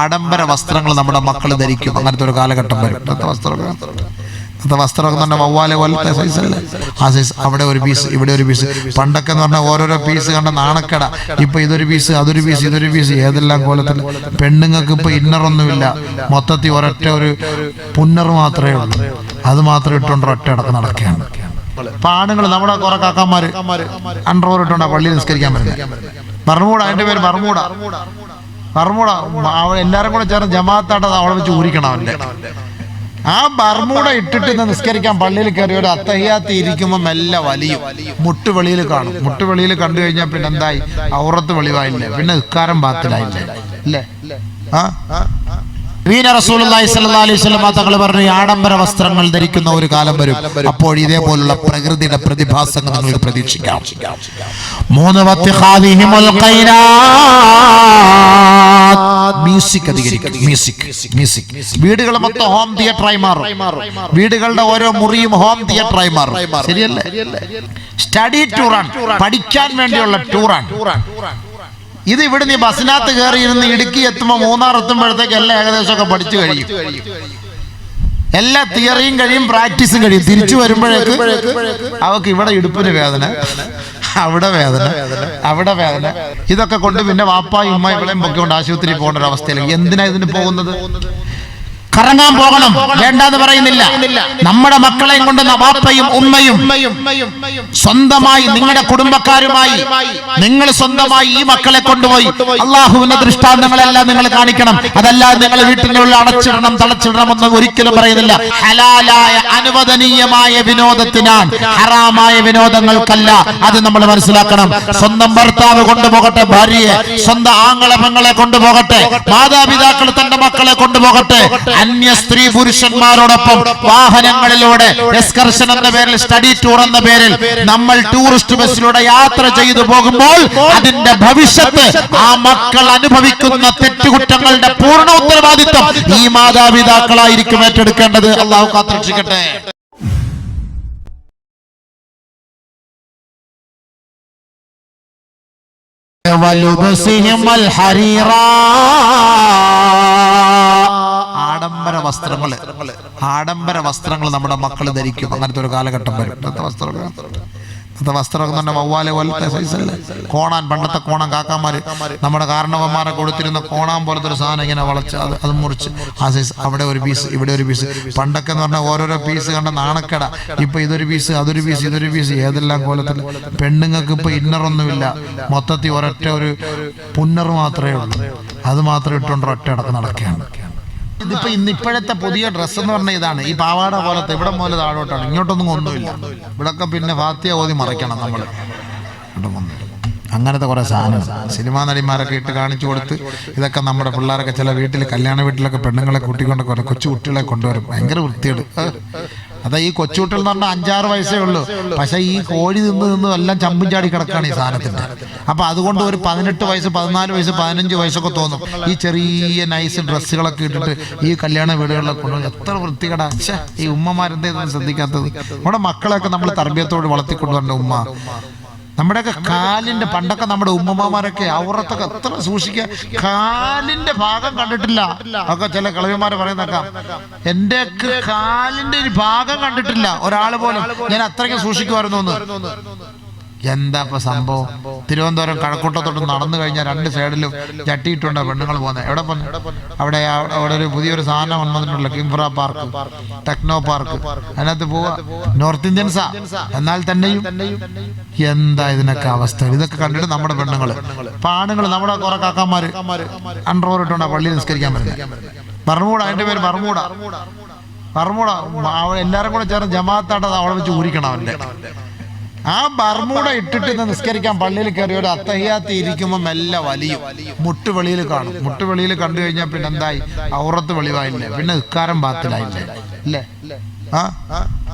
ആഡംബര വസ്ത്രങ്ങൾ നമ്മുടെ മക്കൾ ധരിക്കും. അങ്ങനത്തെ ഒരു കാലഘട്ടം വരും. ഇന്നത്തെ വസ്ത്രമൊക്കെ തന്നെ വവ്വാലെ പോലത്തെ സൈസല്ലേ, ആ സൈസ്. അവിടെ ഒരു പീസ്, ഇവിടെ ഒരു പീസ്. പണ്ടൊക്കെ എന്ന് പറഞ്ഞാൽ ഓരോരോ പീസ് കണ്ട നാണക്കട. ഇപ്പൊ ഇതൊരു പീസ്, അതൊരു പീസ്, ഇതൊരു പീസ്, ഏതെല്ലാം കോലത്തിൽ. പെണ്ണുങ്ങൾക്ക് ഇപ്പൊ ഇന്നറൊന്നുമില്ല, മൊത്തത്തിൽ ഒരൊറ്റ ഒരു പുന്നർ മാത്രമേ ഉള്ളൂ. അത് മാത്രം ഇട്ടുകൊണ്ട് ഒറ്റ അടക്കം നടക്കുകയാണ്. ഇപ്പൊ ആണുങ്ങൾ നമ്മുടെ കുറെ കാക്കന്മാര് അണ്ടർവെയർ ഇട്ടുകൊണ്ടാ പള്ളിയിൽ നിസ്കരിക്കാൻ പറ്റുന്നത്. ബർമൂഡ, അതിന്റെ പേര് ബർമൂഡ. എല്ലാരും കൂടെ ചേർന്ന് ജമാഅത്തായിട്ട് അവളെ വെച്ച് ഊരിക്കണം അവന്റെ. ആ ബർമൂഡ ഇട്ടിട്ട് നിസ്കരിക്കാൻ പള്ളിയിൽ കയറി ഒരു അത്തഹിയാത്ത് ഇരിക്കുമ്പോൾ മെല്ലെ വലിയും. മുട്ട് വെളിയിൽ കാണും. മുട്ട് വെളിയിൽ കണ്ടു കഴിഞ്ഞാൽ പിന്നെ എന്തായി? ഔറത്ത് വെളിവായില്ലേ, പിന്നെ നിസ്കാരം ബാത്തിലായില്ലേ അല്ലേ? റസൂലുള്ളാഹി സ്വല്ലല്ലാഹു അലൈഹി വസല്ലം തങ്ങൾ പറഞ്ഞു, ആഡംബര വസ്ത്രങ്ങൾ ധരിക്കുന്ന ഒരു കാലം വരും. അപ്പോൾ ഇതേപോലുള്ള പ്രകൃതിയുടെ പ്രതിഭാസങ്ങൾ നിങ്ങൾക്ക് പ്രതീക്ഷിക്കാം. മ്യൂസിക് അധികരിക്കും. മ്യൂസിക് വീടുകൾ മൊത്തം ഹോം തിയേറ്ററായി മാറും. വീടുകളുടെ ഓരോ മുറിയും ഹോം തിയേറ്ററായി മാറും. ശരിയല്ലേ? സ്റ്റഡി ടൂറാണ്, പഠിക്കാൻ വേണ്ടിയുള്ള ടൂറാണ് ഇത്. ഇവിടെ നീ ബസ്സിനകത്ത് കയറി ഇരുന്ന് ഇടുക്കി എത്തുമ്പോൾ മൂന്നാർ എത്തുമ്പോഴത്തേക്ക് എല്ലാം ഏകദേശമൊക്കെ പഠിച്ചു കഴിയും. എല്ലാ തിയറിയും കഴിയും, പ്രാക്ടീസും കഴിയും. തിരിച്ചു വരുമ്പോഴേക്ക് അവക്ക് ഇവിടെ ഇടുപ്പിന് വേദന, അവിടെ വേദന. ഇതൊക്കെ കൊണ്ട് പിന്നെ വാപ്പായും ഉമ്മ ഇവളെയും പൊക്കിക്കൊണ്ട് ആശുപത്രിയിൽ പോകേണ്ട ഒരു അവസ്ഥയിലേക്ക്. എന്തിനാ ഇതിന് പോകുന്നത്? കറങ്ങാൻ പോകണം, വേണ്ടെന്ന് പറയുന്നില്ല. നമ്മുടെ മക്കളെയും കൊണ്ട് വാപ്പയും ഉമ്മയും സ്വന്തമായി, നിങ്ങളുടെ കുടുംബക്കാരുമായി നിങ്ങൾ സ്വന്തമായി ഈ മക്കളെ കൊണ്ടുപോയി അള്ളാഹുവിന്റെ ദൃഷ്ടാന്തങ്ങളെല്ലാം നിങ്ങൾ കാണിക്കണം. അതല്ലാതെ നിങ്ങൾ വീട്ടിലുള്ള അടച്ചിടണം, തളച്ചിടണം എന്ന് ഒരിക്കലും പറയുന്നില്ല. ഹലാലായ അനുവദനീയമായ വിനോദത്തിനാണ്, ഹറാമായ വിനോദങ്ങൾക്കല്ല. അത് നമ്മൾ മനസ്സിലാക്കണം. സ്വന്തം ഭർത്താവ് കൊണ്ടുപോകട്ടെ ഭാര്യയെ, സ്വന്തം ആങ്ങളെ പെങ്ങളെ കൊണ്ടുപോകട്ടെ, മാതാപിതാക്കൾ തന്റെ മക്കളെ കൊണ്ടുപോകട്ടെ. അന്യ സ്ത്രീ പുരുഷന്മാരോടൊപ്പം വാഹനങ്ങളിലൂടെ എക്സ്കർഷൻ എന്ന പേരിൽ, സ്റ്റഡി ടൂർ എന്ന പേരിൽ നമ്മൾ ടൂറിസ്റ്റ് ബസ്സിലൂടെ യാത്ര ചെയ്തു പോകുമ്പോൾ അതിന്റെ ഭവിഷ്യത്ത്, ആ മക്കൾ അനുഭവിക്കുന്ന തെറ്റുകുറ്റങ്ങളുടെ പൂർണ്ണ ഉത്തരവാദിത്വം ഈ മാതാപിതാക്കളായിരിക്കും ഏറ്റെടുക്കേണ്ടത്. അള്ളാഹു കാത്തുരക്ഷിക്കട്ടെ. ആഡംബര വസ്ത്രങ്ങൾ നമ്മുടെ മക്കൾ ധരിക്കും. അങ്ങനത്തെ ഒരു കാലഘട്ടം വരും. ഇന്നത്തെ വസ്ത്രമൊക്കെ തന്നെ വവ്വാലെ പോലത്തെ സൈസല്ലേ, കോണാൻ. പണ്ടത്തെ കോണാൻ കാക്കാമാര് നമ്മുടെ കാരണവന്മാരെ കൊടുത്തിരുന്ന കോണാൻ പോലത്തെ ഒരു സാധനം ഇങ്ങനെ വളച്ച് അത് മുറിച്ച് ആ സൈസ്. അവിടെ ഒരു പീസ്, ഇവിടെ ഒരു പീസ്. പണ്ടൊക്കെ എന്ന് പറഞ്ഞാൽ ഓരോരോ പീസ് കണ്ട നാണക്കട. ഇപ്പൊ ഇതൊരു പീസ്, അതൊരു പീസ്, ഇതൊരു പീസ്, ഏതെല്ലാം കോലത്തിൽ. പെണ്ണുങ്ങൾക്ക് ഇപ്പൊ ഇന്നറൊന്നുമില്ല, മൊത്തത്തിൽ ഒരൊറ്റ ഒരു പുന്നർ മാത്രമേ ഉള്ളൂ. അത് മാത്രം ഇട്ടുകൊണ്ട് ഒറ്റ അടക്കം നടക്കുകയാണ്. ഇതിപ്പോ ഇപ്പോഴത്തെ പുതിയ ഡ്രസ്സ് എന്ന് പറഞ്ഞാൽ ഇതാണ്. ഈ പാവാട പോലത്തെ ഇവിടെ മുതൽ താഴോട്ടാണ്, ഇങ്ങോട്ടൊന്നും ഒന്നുമില്ല. ഇവിടൊക്കെ പിന്നെ ഫാത്തിയ ഓതി മറയ്ക്കണം നമ്മൾ. അങ്ങനത്തെ കുറെ സാധനം സിനിമാ നടിമാരൊക്കെ ഇട്ട് കാണിച്ചു കൊടുത്ത്, ഇതൊക്കെ നമ്മുടെ പിള്ളേരൊക്കെ ചില വീട്ടിൽ, കല്യാണ വീട്ടിലൊക്കെ പെണ്ണുങ്ങളെ കൂട്ടിക്കൊണ്ട് കൊച്ചു കുട്ടികളെ കൊണ്ടുവരും. ഭയങ്കര വൃത്തിയോട്. അതാ ഈ കൊച്ചുകുട്ടികൾ എന്ന് പറഞ്ഞാൽ 5-6 വയസ്സേ ഉള്ളൂ. പക്ഷെ ഈ കോഴി നിന്ന് എല്ലാം ചമ്പും ചാടി കിടക്കുകയാണ് ഈ സാധനത്തിന്റെ. അപ്പൊ അതുകൊണ്ട് ഒരു 18 വയസ്സ്, 14 വയസ്സ്, 15 വയസ്സൊക്കെ തോന്നും ഈ ചെറിയ നൈസ് ഡ്രസ്സുകളൊക്കെ ഇട്ടിട്ട് ഈ കല്യാണ വീടുകളിലൊക്കെ കൊണ്ടുപോകും. എത്ര വൃത്തികേടാ. ഈ ഉമ്മമാരെന്തേലും ശ്രദ്ധിക്കാത്തത്. നമ്മുടെ മക്കളെയൊക്കെ നമ്മൾ തർബിയത്തോട് വളർത്തിക്കൊണ്ടുവരേണ്ട ഉമ്മ. നമ്മുടെയൊക്കെ കാലിന്റെ, പണ്ടൊക്കെ നമ്മുടെ ഉമ്മമാരൊക്കെ ഔറത്തൊക്കെ എത്ര സൂക്ഷിക്കുക. കാലിന്റെ ഭാഗം കണ്ടിട്ടില്ല ഒക്കെ ചില കളവിമാര് പറയുന്നേക്കാം. എന്റെ കാലിന്റെ ഒരു ഭാഗം കണ്ടിട്ടില്ല ഒരാൾ പോലും. ഞാൻ അത്രയ്ക്ക് സൂക്ഷിക്കുമായിരുന്നു. എന്താ ഇപ്പൊ സംഭവം? തിരുവനന്തപുരം കഴക്കൂട്ടത്തോട്ട് നടന്നു കഴിഞ്ഞാൽ 2 സൈഡിലും ചട്ടിയിട്ടുണ്ടോ പെണ്ണുങ്ങൾ പോകുന്നത്. എവിടെ പോകുന്നത്? അവിടെ ഒരു പുതിയൊരു സാധനം വന്നിട്ടുണ്ടല്ലോ, കിംഫ്ര പാർക്ക്, ടെക്നോ പാർക്ക്. അതിനകത്ത് പോവാ. നോർത്ത് ഇന്ത്യൻസാ, എന്നാൽ തന്നെയും എന്താ ഇതിനൊക്കെ അവസ്ഥ? ഇതൊക്കെ കണ്ടിട്ട് നമ്മുടെ പെണ്ണുങ്ങള്, ഇപ്പൊ ആണുങ്ങൾ നമ്മുടെ കുറെ കാക്കന്മാര് അണ്ടർവെയർ ഇട്ടുകൊണ്ടാ പള്ളിയിൽ നിസ്കരിക്കാൻ പറ്റുന്നത്. ബർമൂഡ, അതിന്റെ പേര് ബർമൂഡ. എല്ലാരും കൂടെ ചേർന്ന് ജമാഅത്തായിട്ട് അവളെ വെച്ച് ഊരിക്കണം അവന്റെ. ആ ബർമൂഡ ഇട്ടിട്ട് നിസ്കരിക്കാൻ പള്ളിയിൽ കയറി ഒരു അത്തഹിയാത്ത് ഇരിക്കുമ്പോൾ മെല്ലെ വലിയും. മുട്ട് വെളിയിൽ കാണും. മുട്ട് വെളിയിൽ കണ്ടു കഴിഞ്ഞാൽ പിന്നെ എന്തായി? ഔറത്ത് വെളിവായില്ലേ, പിന്നെ നിസ്കാരം ബാത്തിലായില്ലേ അല്ലേ?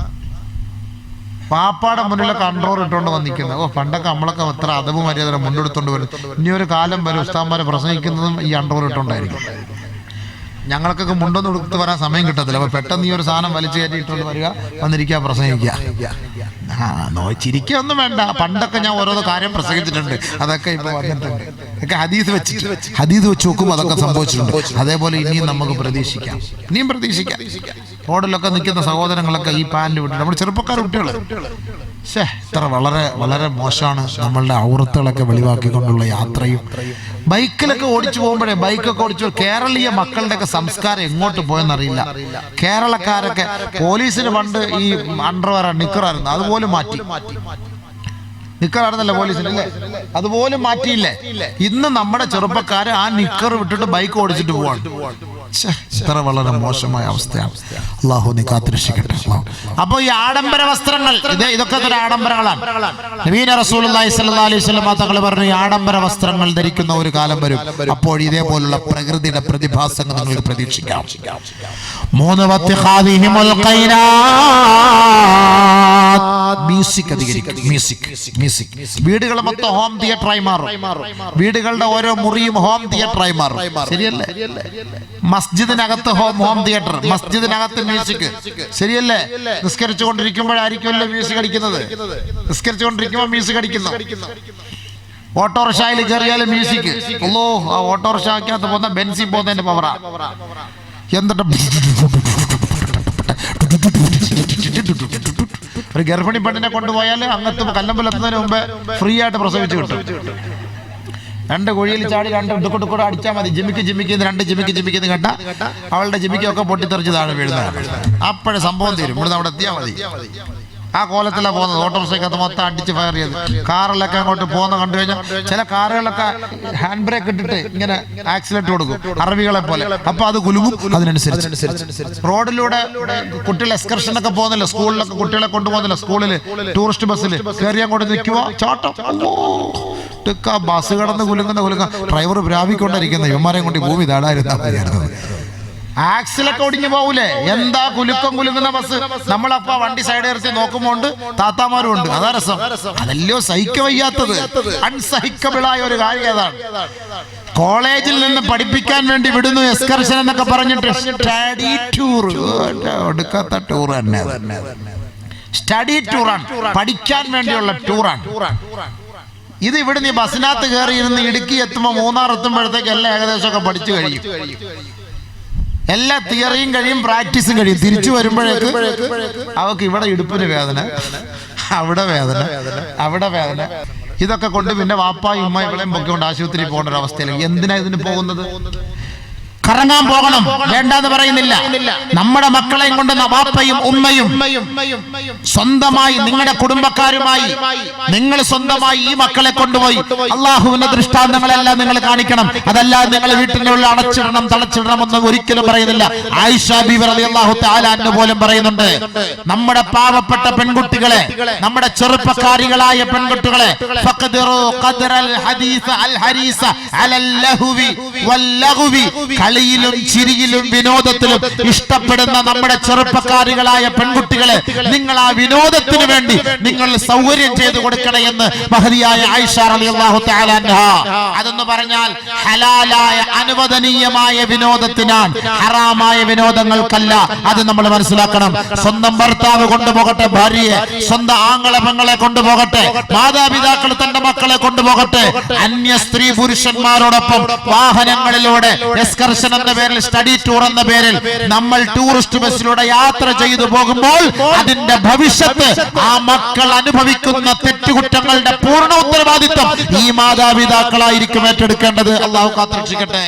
പാപ്പാടെ മുന്നിലൊക്കെ അണ്ടർവെയർ ഇട്ടുകൊണ്ട് വന്നിരിക്കുന്നത്. പണ്ടൊക്കെ നമ്മളൊക്കെ എത്ര അതവ് മര്യാദ മുണ്ടെടുത്തോണ്ട് വരും. ഇനി ഒരു കാലം വരെ ഉസ്താദ്മാരെ പ്രസംഗിക്കുന്നതും ഈ അണ്ടർവെയർ ഇട്ടുകൊണ്ടായിരിക്കും. ഞങ്ങൾക്കൊക്കെ മുണ്ടൊന്നും എടുത്ത് വരാൻ സമയം കിട്ടത്തില്ല. അപ്പൊ പെട്ടെന്ന് ഈ ഒരു സാധനം വലിച്ചു കയറ്റിയിട്ടുകൊണ്ട് വരിക, വന്നിരിക്കുക, പ്രസംഗിക്കുക. ചിരിക്കൊന്നും വേണ്ട. പണ്ടൊക്കെ ഞാൻ ഓരോ കാര്യം പ്രസംഗിച്ചിട്ടുണ്ട്, അതൊക്കെ ഇപ്പൊ വന്നിട്ടുണ്ട്. ഒക്കെ ഹദീസ് വെച്ച് നോക്കുമ്പോൾ അതൊക്കെ സംഭവിച്ചിട്ടുണ്ട്. അതേപോലെ ഇനിയും നമുക്ക് പ്രതീക്ഷിക്കാം, ഇനിയും പ്രതീക്ഷിക്കാം. റോഡിലൊക്കെ നിൽക്കുന്ന സഹോദരങ്ങളൊക്കെ ഈ പാൻറ് വിട്ടിട്ട് നമ്മുടെ ചെറുപ്പക്കാർ കുട്ടികൾ ഇത്ര വളരെ വളരെ മോശമാണ്. നമ്മളുടെ ഔറത്തുകളൊക്കെ വെളിവാക്കിക്കൊണ്ടുള്ള യാത്രയും ബൈക്കിലൊക്കെ ഓടിച്ചു പോകുമ്പോഴേ ബൈക്കൊക്കെ ഓടിച്ചു കേരളീയ മക്കളുടെയൊക്കെ സംസ്കാരം എങ്ങോട്ട് പോയെന്നറിയില്ല. കേരളക്കാരൊക്കെ പോലീസിന് പണ്ട് ഈ അണ്ടർവെയർ നിക്കറായിരുന്നു, അതുപോലും മാറ്റി. നിക്കറായിരുന്നല്ലോ പോലീസിന്, അല്ലേ? അതുപോലും മാറ്റിയില്ലേ. ഇന്ന് നമ്മുടെ ചെറുപ്പക്കാര് ആ നിക്കർ വിട്ടിട്ട് ബൈക്ക് ഓടിച്ചിട്ട് പോവാണ്. ഇത്ര വളരെ മോശമായ അവസ്ഥയാണ്. അള്ളാഹു നീ കാത്തിരക്ഷിക്കട്ടെ. അപ്പൊ ഈ ആഡംബര വസ്ത്രങ്ങൾ ഇതൊക്കെ ഒരു ആഡംബരങ്ങളാണ്. നബീന റസൂലുള്ളാഹി സ്വല്ലല്ലാഹു അലൈഹി വസല്ലം തങ്ങൾ പറഞ്ഞു, ഈ ആഡംബര വസ്ത്രങ്ങൾ ധരിക്കുന്ന ഒരു കാലം വരും, അപ്പോൾ ഇതേപോലുള്ള പ്രകൃതിയുടെ പ്രതിഭാസങ്ങൾ നിങ്ങൾക്ക് പ്രതീക്ഷിക്കാം. മ്യൂസിക് അധികരിക്കും. മ്യൂസിക് വീടുകൾ മൊത്തം ഹോം തിയേറ്ററായി മാറും. വീടുകളുടെ ഓരോ മുറിയും ഹോം തിയേറ്ററായി മാറും. ശരിയല്ലേ? മസ്ജിദിനകത്ത് ഹോം തിയേറ്റർ, മസ്ജിദിനകത്ത് മ്യൂസിക്. ശരിയല്ലേ? നിസ്കരിച്ചുകൊണ്ടിരിക്കുമ്പോഴായിരിക്കുമല്ലോ മ്യൂസിക് അടിക്കുന്നത്. നിസ്കരിച്ചുകൊണ്ടിരിക്കുമ്പോൾ മ്യൂസിക് അടിക്കുന്നു. ഓട്ടോറിക്ഷയിൽ കയറിയാലും മ്യൂസിക്. ആ ഓട്ടോറിക്ഷക്കകത്ത് പോകുന്ന ബെൻസിൽ പോകുന്നതിന്റെ പവറാ. എന്നിട്ട് ഒരു ഗർഭിണി പെണ്ണിനെ കൊണ്ടുപോയാൽ അങ്ങത്ത് കല്ലമ്പലെത്തുന്നതിന് മുമ്പ് ഫ്രീ ആയിട്ട് പ്രസവിച്ച് കിട്ടും. 2 കുഴിയിൽ ചാടി 2 ഇടുക്കൂടെ അടിച്ചാൽ മതി. ജിമിക്ക് 2 ജിമിക്ക് കേട്ട അവളുടെ ജിമിക്കൊക്കെ പൊട്ടിത്തെറിച്ച് താഴെ വീഴുന്നതാണ്. അപ്പോഴേ സംഭവം തീരും. ഇവിടുന്ന് അവിടെ എത്തിയാൽ മതി. ആ കോലത്തിലാണ് പോകുന്നത്. ഓട്ടോറിക്ഷയ്ക്കകത്ത് മൊത്തം അടിച്ച് ഫയർ ചെയ്ത്. കാറിലൊക്കെ അങ്ങോട്ട് പോകുന്ന കണ്ടു കഴിഞ്ഞാൽ ചില കാറുകളൊക്കെ ഹാൻഡ് ബ്രേക്ക് ഇട്ടിട്ട് ഇങ്ങനെ ആക്സിലേറ്റ് കൊടുക്കും, അറബികളെ പോലെ. അപ്പൊ അത് കുലുങ്ങും. അതിനനുസരിച്ച് റോഡിലൂടെ കുട്ടികൾ എക്സ്കർഷനൊക്കെ പോകുന്നില്ല, സ്കൂളിലൊക്കെ കുട്ടികളെ കൊണ്ടുപോകുന്നില്ല, സ്കൂളിൽ ടൂറിസ്റ്റ് ബസ്സിൽ കയറി അങ്ങോട്ട് നിൽക്കുക, ചാട്ടം. ബസ് കടന്ന് കുലുങ്ങുന്ന ഡ്രൈവർ പ്രാപിക്കൊണ്ടിരിക്കുന്ന ഇവന്മാരെയും കൊണ്ട് ഭൂമി താടായിരുന്നു. ആക്സിലൊക്കെ ഒടിഞ്ഞു പോകൂലേ? എന്താ കുലുങ്ങുന്ന ബസ്. നമ്മളപ്പോ വണ്ടി സൈഡ് ഇറച്ചി നോക്കുമ്പോണ്ട് താത്താമാരും ഉണ്ട്. അതാ രസം. അതല്ലോ സഹിക്ക വയ്യാത്തത്, അൺസഹിക്കബിളായ ഒരു കാര്യം അതാണ്. കോളേജിൽ നിന്ന് പഠിപ്പിക്കാൻ വേണ്ടി വിടുന്നു എക്സ്കർഷൻ എന്നൊക്കെ പറഞ്ഞിട്ട് സ്റ്റഡി ടൂർ. ഒടുക്കാത്ത ടൂർ തന്നെ. സ്റ്റഡി ടൂറാണ്, പഠിക്കാൻ വേണ്ടിയുള്ള ടൂറാണ്. ഇത് ഇവിടെ നീ ബസ്സിനകത്ത് കയറി ഇരുന്ന് ഇടുക്കി എത്തുമ്പോൾ മൂന്നാർ എത്തുമ്പോഴത്തേക്ക് എല്ലാം ഏകദേശമൊക്കെ പഠിച്ചു കഴിയും. എല്ലാ തിയറിയും കഴിയും, പ്രാക്ടീസും കഴിയും. തിരിച്ചു വരുമ്പോഴേക്ക് അവർക്ക് ഇവിടെ ഇടുപ്പിന് വേദന, അവിടെ വേദന. ഇതൊക്കെ കൊണ്ട് പിന്നെ വാപ്പായും ഉമ്മയും ഇവളെയും പൊക്കിക്കൊണ്ട് ആശുപത്രിയിൽ പോകേണ്ട ഒരു അവസ്ഥയിലേക്ക്. എന്തിനാ ഇതിന് പോകുന്നത്? കറങ്ങാൻ പോകണം, വേണ്ടെന്ന് പറയുന്നില്ല. നമ്മുടെ മക്കളെയും കൊണ്ട് വാപ്പയും ഉമ്മയും സ്വന്തമായി നിങ്ങളുടെ കുടുംബക്കാരുമായി നിങ്ങൾ സ്വന്തമായി ഈ മക്കളെ കൊണ്ടുപോയി അള്ളാഹുവിന്റെ ദൃഷ്ടാന്തങ്ങളെല്ലാം നിങ്ങൾ കാണിക്കണം. അതല്ലാതെ നിങ്ങൾ വീട്ടിലുള്ള അടച്ചിടണം തളച്ചിടണം ഒന്നും ഒരിക്കലും പറയുന്നില്ല. ആയിഷ ബീവി റളിയല്ലാഹു തആല അൻഹ പോലും പറയുന്നുണ്ട്, നമ്മുടെ പാവപ്പെട്ട പെൺകുട്ടികളെ, നമ്മുടെ ചെറുപ്പക്കാരികളായ പെൺകുട്ടികളെ ഫഖദിറു ഖദ്റൽ ഹദീസ അൽ ഹരീസ അലൽ ലഹ്വി വൽ ലഗ്വി, കളിയിലും ചിരിയിലും വിനോദത്തിലും ഇഷ്ടപ്പെടുന്ന നമ്മുടെ ചെറുപ്പക്കാരികളായ പെൺകുട്ടികളെ നിങ്ങൾ ആ വിനോദത്തിന് വേണ്ടി നിങ്ങൾ സൗകര്യം ചെയ്തു കൊടുക്കണേ എന്ന് മഹദിയായ ആയിഷ റളിയല്ലാഹു തആല അൻഹ. അതെന്ന് പറഞ്ഞാൽ ഹലാലായ അനുവദനീയമായ വിനോദത്തിനാണ്, ഹറാമായ വിനോദങ്ങൾക്കല്ല. അത് നമ്മൾ മനസ്സിലാക്കണം. സ്വന്തം ഭർത്താവ് കൊണ്ടുപോകട്ടെ ഭാര്യയെ, സ്വന്തം ആങ്ങളെ പെങ്ങളെ കൊണ്ടുപോകട്ടെ, മാതാപിതാക്കൾ തന്റെ മക്കളെ കൊണ്ടുപോകട്ടെ, അന്യ സ്ത്രീ പുരുഷന്മാരോടൊപ്പം വാഹനങ്ങളിലൂടെ എക്സ്കർഷൻ എന്ന പേരിൽ, സ്റ്റഡി ടൂർ എന്ന പേരിൽ നമ്മൾ ടൂറിസ്റ്റ് ബസ്സിലൂടെ യാത്ര ചെയ്തു പോകുമ്പോൾ അതിന്റെ ഭവിഷ്യത്ത്, ആ മക്കൾ അനുഭവിക്കുന്ന തെറ്റുകുറ്റങ്ങളുടെ പൂർണ്ണ ഉത്തരവാദിത്വം ഈ മാതാപിതാക്കളായിരിക്കും ഏറ്റെടുക്കേണ്ടത്. അള്ളാഹു കാത്തുരക്ഷിക്കട്ടെ.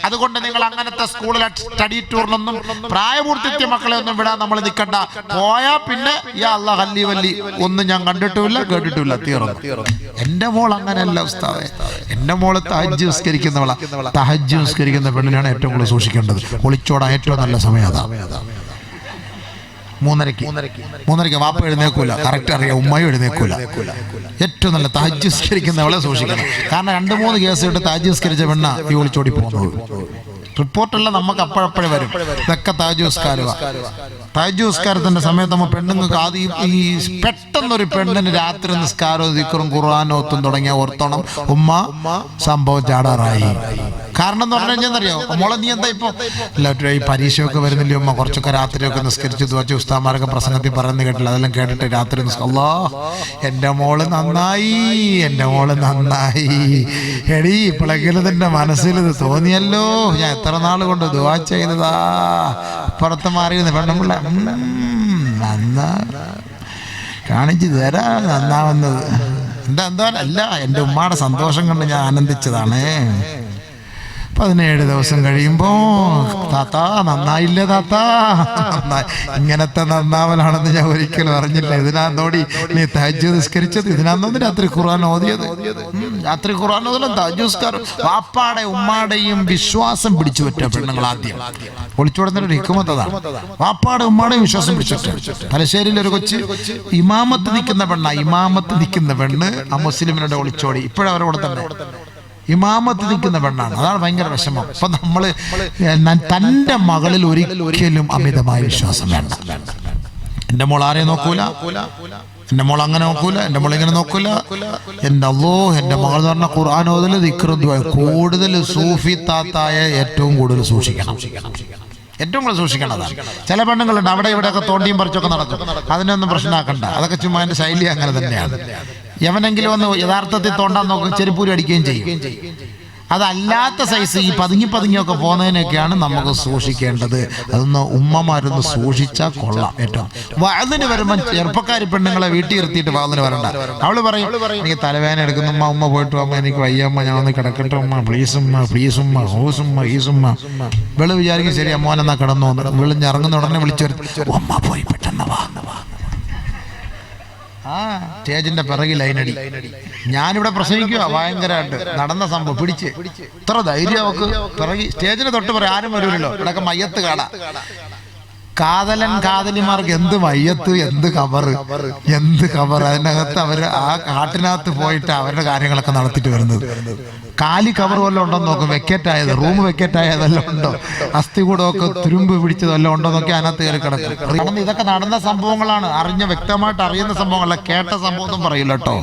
അതുകൊണ്ട് നിങ്ങൾ അങ്ങനത്തെ സ്കൂളിലെ സ്റ്റഡി ടൂറിനൊന്നും പ്രായപൂർത്തിത്യ മക്കളെ ഒന്നും വിടാൻ നമ്മൾ നിൽക്കണ്ട. പോയാ പിന്നെ യാ അല്ലാഹ് ഹല്ലി വല്ലി ഒന്നും ഞാൻ കണ്ടിട്ടുമില്ല കേട്ടിട്ടുമില്ല, തീർന്നു. എന്റെ മോൾ അങ്ങനെയല്ല ഉസ്താദേ. എന്റെ മോള് തഹജ്ജുദ് നിസ്കരിക്കുന്നവളാ. തഹജ്ജുദ് നിസ്കരിക്കുന്ന പെണ്ണിനാണ് ഏറ്റവും കൂടുതൽ സൂക്ഷിക്കേണ്ടത്. ഒളിച്ചോടാൻ ഏറ്റവും നല്ല സമയം അതാ. 3:30 വാപ്പ എഴുന്നേക്കൂല, കറക്റ്റ് അറിയാം. ഉമ്മയും എഴുന്നേക്കൂല. ഏറ്റവും നല്ല തഹജ്ജുദ് നിസ്കരിക്കുന്നവളെ സൂക്ഷിക്കണം. കാരണം 2-3 കേസ് ഇട്ട് തഹജ്ജുദ് നിസ്കരിച്ച പെണ്ണ ഈ ഒളിച്ചോടി പോകുന്നത്. റിപ്പോർട്ടെല്ലാം നമുക്ക് അപ്പോഴപ്പോഴേ വരും. ഇതൊക്കെ തഹജ്ജുദ് നിസ്കാരത്തിന്റെ സമയത്ത് നമ്മൾ പെണ്ണുങ്ങൾക്ക് ആദ്യം ഈ പെട്ടെന്നൊരു പെണ്ണിന് രാത്രി നിസ്കാരവും ദിക്റും ഖുർആനും ഓത്തും തുടങ്ങിയ ഓർത്തോണം ഉമ്മ സംഭവം ചാടാറായി. കാരണം എന്ന് പറഞ്ഞു കഴിഞ്ഞാൽ അറിയോ, മോളെ നീ എന്താ ഇപ്പൊ എല്ലാവരും ഈ പരീക്ഷയൊക്കെ വരുന്നില്ലേ ഉമ്മ, കുറച്ചൊക്കെ രാത്രിയൊക്കെ നിസ്കരിച്ചു വെച്ച് ഉസ്താമാരൊക്കെ പ്രസംഗത്തിൽ പറയുന്നത് കേട്ടില്ല, അതെല്ലാം കേട്ടിട്ട് രാത്രി അല്ലാ എൻ്റെ മോള് നന്നായി, എൻ്റെ മോള് നന്നായി. എടീ ഇപ്പോഴെങ്കിലും നിന്റെ മനസ്സിൽ ഇത് തോന്നിയല്ലോ, ഞാൻ എത്ര നാൾ കൊണ്ട് ദുആ ചെയ്തതാ. അപ്പുറത്ത് മാറിയിരുന്ന പെണ്ണുമ്പിള്ള നന്നാ കാണിച്ചു തരാ നന്നാവുന്നത്. എന്താ അല്ല, എൻ്റെ ഉമ്മയുടെ സന്തോഷം കൊണ്ട് ഞാൻ ആനന്ദിച്ചതാണ്. 17 ദിവസം കഴിയുമ്പോ താത്താ നന്നായില്ലേ താത്താ നന്നായി. ഇങ്ങനത്തെ നന്നാവലാണെന്ന് ഞാൻ ഒരിക്കലും അറിഞ്ഞില്ല. ഇതിനാന്നോടി നീ തഹജ്ജുദ് നിസ്കരിച്ചത്, ഇതിനാന്നോന്ന് രാത്രി ഖുർആൻ ഓതിയത്. രാത്രി ഖുർആൻ ഓതലും തഹജ്ജുദ് നിസ്കാരം. വാപ്പാടെ ഉമ്മാടെയും വിശ്വാസം പിടിച്ചു പറ്റ പെണ്ണുങ്ങൾ ആദ്യം ഒളിച്ചോടുന്നൊരു ഹിക്മത്തതാണ്. വാപ്പാടെ ഉമ്മാടെയും വിശ്വാസം പിടിച്ചു. തലശ്ശേരിയിൽ ഒരു കൊച്ച് ഇമാമത്ത് നിൽക്കുന്ന പെണ്ണ് ആ മുസ്ലിമിനുടെ ഒളിച്ചോടി. ഇപ്പോഴും അവരോട് തന്നെ ഇമാമത്ത് നിൽക്കുന്ന പെണ്ണാണ്. അതാണ് ഭയങ്കര വിഷമം. അപ്പൊ നമ്മള് തൻ്റെ മകളിൽ ഒരിക്കലും അമിതമായ വിശ്വാസം വേണ്ട. എൻ്റെ മോൾ ആരെയും നോക്കൂല, എൻ്റെ മോൾ അങ്ങനെ നോക്കൂല, എൻ്റെ മോൾ ഇങ്ങനെ നോക്കൂല. എൻ്റെ അല്ലോ എൻ്റെ മകൾ എന്ന് പറഞ്ഞാൽ ഖുർആൻ ഓതൽ ദിക്റും ദുആ. കൂടുതൽ സൂഫി താത്തായ ഏറ്റവും കൂടുതൽ സൂക്ഷിക്കണം, ഏറ്റവും കൂടുതൽ സൂക്ഷിക്കണം. അതാണ്. ചില പെണ്ണുങ്ങളുണ്ട് അവിടെ ഇവിടെയൊക്കെ തോണ്ടിയും പറിച്ചൊക്കെ നടക്കും. അതിനൊന്നും പ്രശ്നമാക്കണ്ട, അതൊക്കെ ചുമ്മാ എൻ്റെ ശൈലി അങ്ങനെ തന്നെയാണ്. എവനെങ്കിലും ഒന്ന് യഥാർത്ഥത്തിൽ തോണ്ടാൻ നോക്കും, ചെരുപ്പൂരി അടിക്കുകയും ചെയ്യും. അതല്ലാത്ത സൈസ് ഈ പതുങ്ങിയൊക്കെ പോകുന്നതിനൊക്കെയാണ് നമുക്ക് സൂക്ഷിക്കേണ്ടത്. അതൊന്ന് ഉമ്മമാരൊന്ന് സൂക്ഷിച്ചാൽ കൊള്ളാം. ഏറ്റവും വഅദിന് വരുമ്പോൾ ചെറുപ്പക്കാരി പെണ്ണുങ്ങളെ വീട്ടിൽ ഇരുത്തിയിട്ട് വഅദിന് വരണ്ട. അവള് പറയും എനിക്ക് തലവേദന എടുക്കുന്നു ഉമ്മ പോയിട്ട് അമ്മ എനിക്ക് വയ്യമ്മ, ഞാൻ ഒന്ന് കിടക്കട്ടെ ഉമ്മ, പ്ലീസുമ്മ ഹൂസുമ്മ. വെളു വിചാരിക്കും ശരി അമ്മോനെന്നാ കിടന്നു. വിളിഞ്ഞിറങ്ങുന്ന ഉടനെ വിളിച്ചു വരും, ഉമ്മ പോയി പെട്ടെന്ന് വാ. സ്റ്റേജിന്റെ പിറകിൽ ലൈനടി. ഞാനിവിടെ പ്രസംഗിക്കുക ഭയങ്കരമായിട്ട് നടന്ന സംഭവം പിടിച്ച് ഇത്ര ധൈര്യം അവക്ക് പിറകി സ്റ്റേജിന് തൊട്ട് പറയാം ആരും വരൂലല്ലോ. ഇവിടെയൊക്കെ മയ്യത്ത് കാണാം. കാതലിമാർക്ക് എന്ത് മയ്യത്ത്, എന്ത് കബറ്. അതിനകത്ത് അവര് ആ കാട്ടിനകത്ത് പോയിട്ട് അവരുടെ കാര്യങ്ങളൊക്കെ നടത്തിയിട്ട് വരുന്നത്. കാലി കവർ വല്ലതും ഉണ്ടോ നോക്കും, വെക്കറ്റ് ആയത്, റൂം വെക്കറ്റ് ആയതെല്ലാം ഉണ്ടോ, അസ്ഥി കൂടമൊക്കെ തുരുമ്പ് പിടിച്ചതെല്ലാം ഉണ്ടോ നോക്കി അതിനകത്ത് കയറി കിടക്കും. ഇതൊക്കെ നടന്ന സംഭവങ്ങളാണ്, വ്യക്തമായിട്ട് അറിയുന്ന സംഭവങ്ങളല്ല. കേട്ട സംഭവം പറയില്ല കേട്ടോ.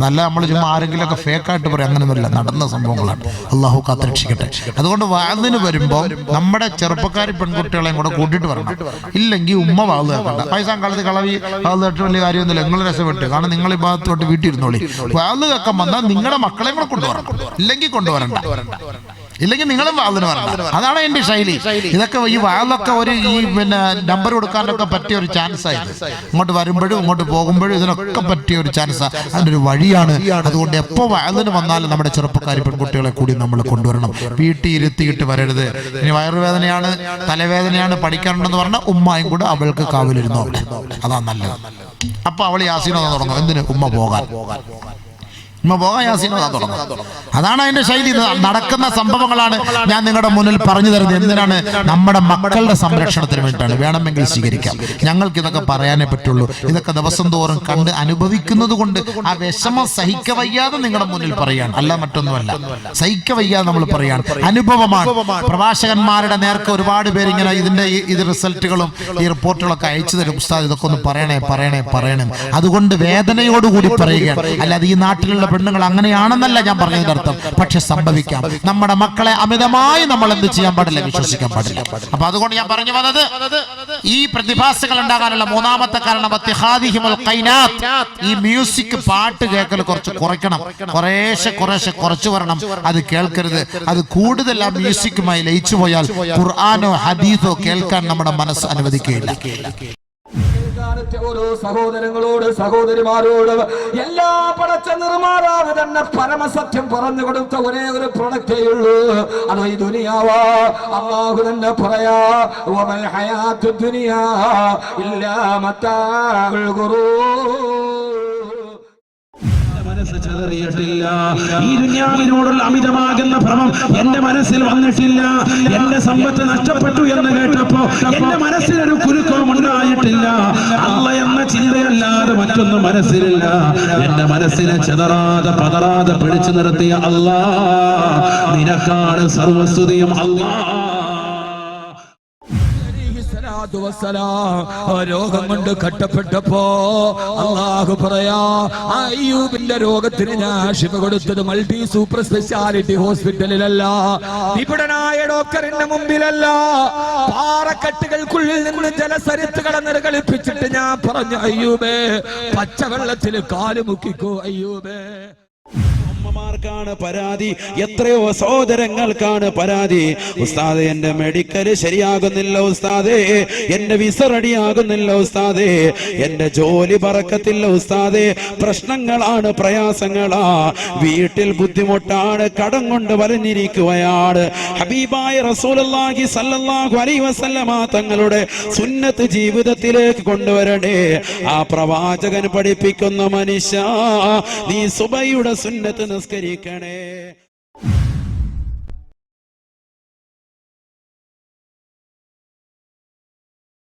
നല്ല നമ്മൾ ചുമ്മാ ആരെങ്കിലുമൊക്കെ ഫേക്കായിട്ട് പറയും, അങ്ങനെയൊന്നുമില്ല, നടന്ന സംഭവങ്ങളാണ്. അള്ളാഹു കാത്തുരക്ഷിക്കട്ടെ. അതുകൊണ്ട് വാതിന് വരുമ്പോൾ നമ്മുടെ ചെറുപ്പക്കാരി പെൺകുട്ടികളെയും കൂടെ കൂട്ടിയിട്ട് വരണം. ഇല്ലെങ്കിൽ ഉമ്മ വാത് കേൾക്കണ്ട. പൈസ കാലത്ത് കളവി വാത് കേട്ട് വലിയ കാര്യമൊന്നുമില്ല. നിങ്ങൾ രസപ്പെട്ട് കാരണം നിങ്ങൾ ഈ ഭാഗത്തോട്ട് വീട്ടിൽ ഇരുന്നോളി. വാത് കേൾക്കാൻ വന്നാൽ നിങ്ങളുടെ മക്കളെയും കൂടെ കൊണ്ടുവരണം. ഇല്ലെങ്കിൽ കൊണ്ടുവരണ്ട, ഇല്ലെങ്കിൽ നിങ്ങളും വാതിന് വരണം. അതാണ് എൻ്റെ ശൈലി. ഇതൊക്കെ ഈ വാതിലൊക്കെ ഒരു ഈ നമ്പർ കൊടുക്കാനൊക്കെ പറ്റിയ ഒരു ചാൻസ് ആയത്. ഇങ്ങോട്ട് വരുമ്പോഴും ഇങ്ങോട്ട് പോകുമ്പോഴും ഇതിനൊക്കെ പറ്റിയ ഒരു ചാൻസ്, അതിൻ്റെ ഒരു വഴിയാണ്. അതുകൊണ്ട് എപ്പോൾ വാതിന് വന്നാലും നമ്മുടെ ചെറുപ്പക്കാരി പെൺകുട്ടികളെ കൂടി നമ്മൾ കൊണ്ടുവരണം. വീട്ടിൽ ഇരുത്തിയിട്ട് വരരുത്. ഇനി വയറുവേദനയാണ്, തലവേദനയാണ്, പഠിക്കാനുണ്ടെന്ന് പറഞ്ഞാൽ ഉമ്മയും കൂടെ അവൾക്ക് കാവലിരുന്നോ, അതാണ് നല്ലത്. അപ്പൊ അവൾ യാസീനോ തുടങ്ങും. എന്തിന്? ഉമ്മ പോകാൻ തുടങ്ങും. അതാണ് അതിന്റെ ശൈലി. നടക്കുന്ന സംഭവങ്ങളാണ് ഞാൻ നിങ്ങളുടെ മുന്നിൽ പറഞ്ഞു തരുന്നത്. എന്തിനാണ്? നമ്മുടെ മക്കളുടെ സംരക്ഷണത്തിന് വേണ്ടിയിട്ടാണ്. വേണമെങ്കിൽ സ്വീകരിക്കാം. ഞങ്ങൾക്ക് ഇതൊക്കെ പറയാനേ പറ്റുള്ളൂ. ഇതൊക്കെ ദിവസം തോറും കണ്ട് അനുഭവിക്കുന്നത് കൊണ്ട് ആ വിഷമം സഹിക്കവയ്യാതെ നിങ്ങളുടെ മുന്നിൽ പറയാൻ, അല്ല മറ്റൊന്നുമല്ല. സഹിക്കവയ്യാതെ നമ്മൾ പറയാൻ അനുഭവമാണ്. പ്രഭാഷകന്മാരുടെ നേർക്ക് ഒരുപാട് പേര് ഇങ്ങനെ ഇത് റിസൾട്ടുകളും ഈ റിപ്പോർട്ടുകളൊക്കെ അയച്ചു തരും. ഉസ്താദ് ഇതൊക്കെ ഒന്ന് പറയണേ. അതുകൊണ്ട് വേദനയോടുകൂടി പറയുകയാണ്. അല്ലാതെ ഈ നാട്ടിലുള്ള പെണ്ണുങ്ങൾ അങ്ങനെയാണെന്നല്ല ഞാൻ പറഞ്ഞതിന്റെ അർത്ഥം. പക്ഷെ സംഭവിക്കാം. നമ്മുടെ മക്കളെ അമിതമായി നമ്മൾ എന്ത് ചെയ്യാൻ പാടില്ല? വിശ്വസിക്കാൻ പാടില്ല. അപ്പൊ അതുകൊണ്ട് ഞാൻ പറഞ്ഞു വന്നത്, ഈ പ്രതിഭാസങ്ങൾ ഉണ്ടാകാനുള്ള മൂന്നാമത്തെ കാരണം ഈ മ്യൂസിക്, പാട്ട് കേൾക്കൽ കുറച്ച് കുറയ്ക്കണം. കുറച്ചു വരണം. അത് കേൾക്കരുത്. അത് കൂടുതൽ ആ മ്യൂസിക്കുമായി ലയിച്ചു പോയാൽ ഖുർആനോ ഹദീസോ കേൾക്കാൻ നമ്മുടെ മനസ്സ് അനുവദിക്കുകയില്ല. ഓരോ സഹോദരങ്ങളോട് സഹോദരിമാരോട് എല്ലാ പടച്ച നിർമ്മാതാവ് തന്നെ പരമസത്യം പറഞ്ഞു കൊടുത്ത ഒരേ ഒരു പ്രൊഡക്റ്റേ ഉള്ളൂ. അത് ഈ ദുനിയാവാ. അല്ലാഹു തന്നെ പറയാ, വമൽ ഹയാത്തു ദുനിയാ ഇല്ലാ മതാഉൽ ഗുറൂർ. ഈ ദുനിയാവിനോടുള്ള അമിതമാകുന്ന ഭ്രമം എന്റെ മനസ്സിൽ വന്നിട്ടില്ല. എന്റെ സമ്പത്ത് നഷ്ടപ്പെട്ടു എന്ന് കേട്ടപ്പോ എന്റെ മനസ്സിലൊരു കുലുക്കവും ഉണ്ടായിട്ടില്ല. അല്ല എന്ന ചിന്തയല്ലാതെ മറ്റൊന്നും മനസ്സിലില്ല. എന്റെ മനസ്സിനെ ചെതറാതെ പതറാതെ പിടിച്ചു നിർത്തിയ അല്ലാ, നിനക്കാണ് സർവസ്തുതിയും. അല്ലാ സ്വലാത്തു വസ്സലാം രോഗം കൊണ്ട് കട്ടപ്പെട്ടപ്പോ അല്ലാഹു പറയാ അയ്യൂബിന്റെ രോഗത്തിന് ഞാൻ ശിഫ കൊടുത്തത് മൾട്ടി സൂപ്പർ സ്പെഷ്യാലിറ്റി ഹോസ്പിറ്റലിലല്ല, നിപുണനായ ഡോക്ടറിന്റെ മുമ്പിലല്ല, പാറക്കെട്ടുകൾക്കുള്ളിൽ നിന്ന് ജലസരിത്തുകളെ നിർഗളിപ്പിച്ചിട്ട് ഞാൻ പറഞ്ഞു അയ്യൂബേ പച്ചവെള്ളത്തിൽ കാല് മുക്കിക്കോ അയ്യൂബേ. അമ്മമാർക്കാണ് പരാതി, എത്രയോ സഹോദരങ്ങൾക്കാണ് പരാതി. ഉസ്താദേ എന്റെ മെഡിക്കൽ ശരിയാകുന്നില്ല ഉസ്താദേ, എന്റെ വിസ റെഡിയാകുന്നില്ല ഉസ്താദേ, എന്റെ ജോലി പറക്കത്തില്ല ഉസ്താദേ, പ്രശ്നങ്ങളാണ്, പ്രയാസങ്ങളാ, വീട്ടിൽ ബുദ്ധിമുട്ടാണ്, കടം കൊണ്ട് വലഞ്ഞിരിക്കുകയാണ്. ഹബീബായ റസൂലുള്ളാഹി സ്വല്ലല്ലാഹു അലൈഹി വസല്ലമ തങ്ങളുടെ സുന്നത്ത് ജീവിതത്തിലേക്ക് കൊണ്ടുവരണേ. ആ പ്രവാചകൻ പഠിപ്പിക്കുന്ന മനുഷ്യ നീ സുബഹിയുടെ സുന്നത്ത് നിസ്കരിക്കണേ.